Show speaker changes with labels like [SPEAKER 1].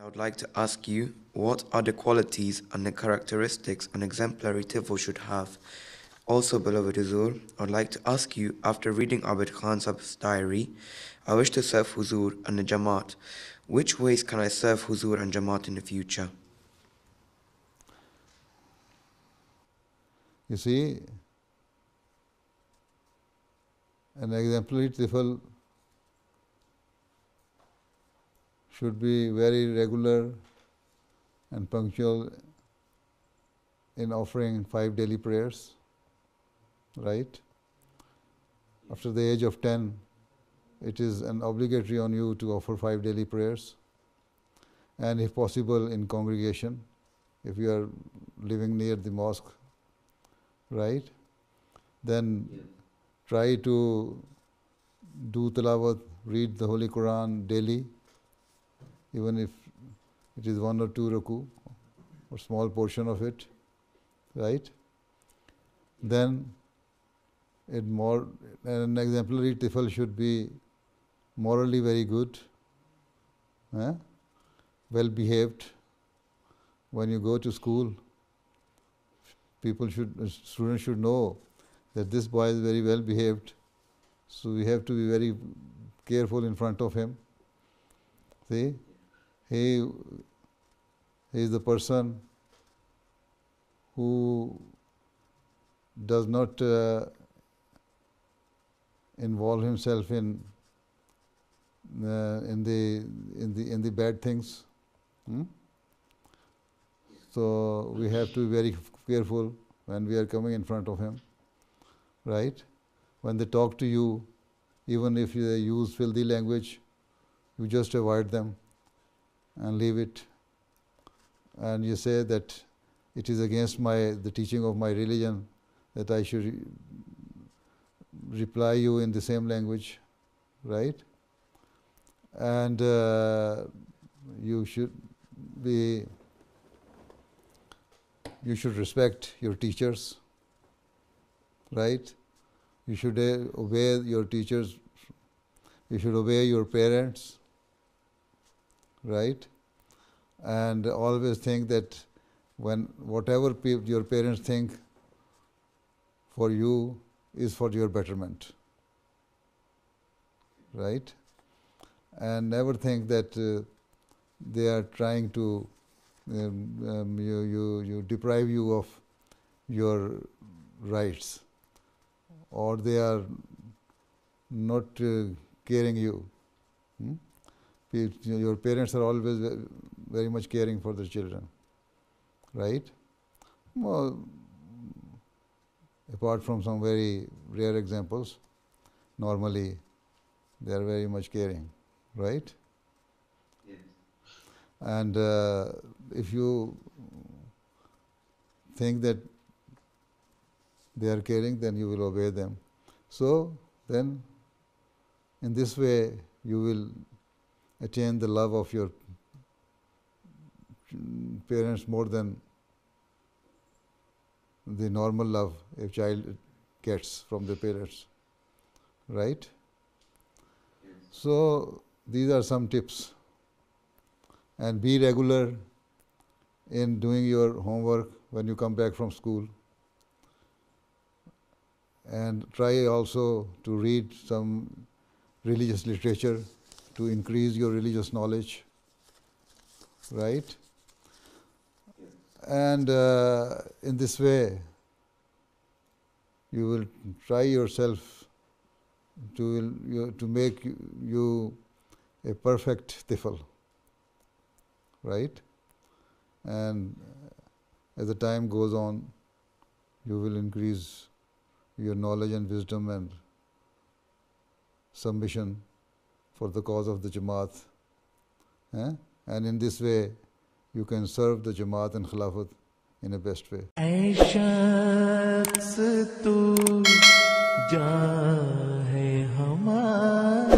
[SPEAKER 1] I would like to ask you, what are the qualities and the characteristics an exemplary tifl should have? Also, beloved Huzoor, I would like to ask you, after reading Abid Khan's diary, I wish to serve Huzoor and the Jamaat. Which ways can I serve Huzoor and Jamaat in the future?
[SPEAKER 2] You see, an exemplary tifl should be very regular and punctual in offering 5 daily prayers, right? After the age of 10, it is an obligatory on you to offer 5 daily prayers, and if possible in congregation, if you are living near the mosque, right? Then try to do tilawat, read the Holy Quran daily, even if it is 1 or 2 ruku, or small portion of it, right? Then an exemplary tifl should be morally very good, well behaved. When you go to school, students should know that this boy is very well behaved, so we have to be very careful in front of him. See, he is the person who does not involve himself in the bad things. So we have to be very careful when we are coming in front of him, right? When they talk to you, even if they use filthy language, you just avoid them and leave it. And you say that it is against the teaching of my religion that I should reply you in the same language, right? And you should respect your teachers, right? You should obey your teachers. You should obey your parents, right? And always think that whatever your parents think for you is for your betterment, right? And never think that they are trying to deprive you of your rights, or they are not caring you. Your parents are always very much caring for their children, right? Well, apart from some very rare examples, normally they are very much caring, right? Yes. And if you think that they are caring, then you will obey them. So then, in this way, you will attain the love of your parents more than the normal love a child gets from their parents, right? Yes. So these are some tips. And be regular in doing your homework when you come back from school. And try also to read some religious literature to increase your religious knowledge, right? And in this way, you will try yourself to make you a perfect tifl, right? And as the time goes on, you will increase your knowledge and wisdom and submission for the cause of the Jamaat. And in this way, you can serve the Jamaat and Khilafat in a best way. اے شخص تو جان ہے ہمارا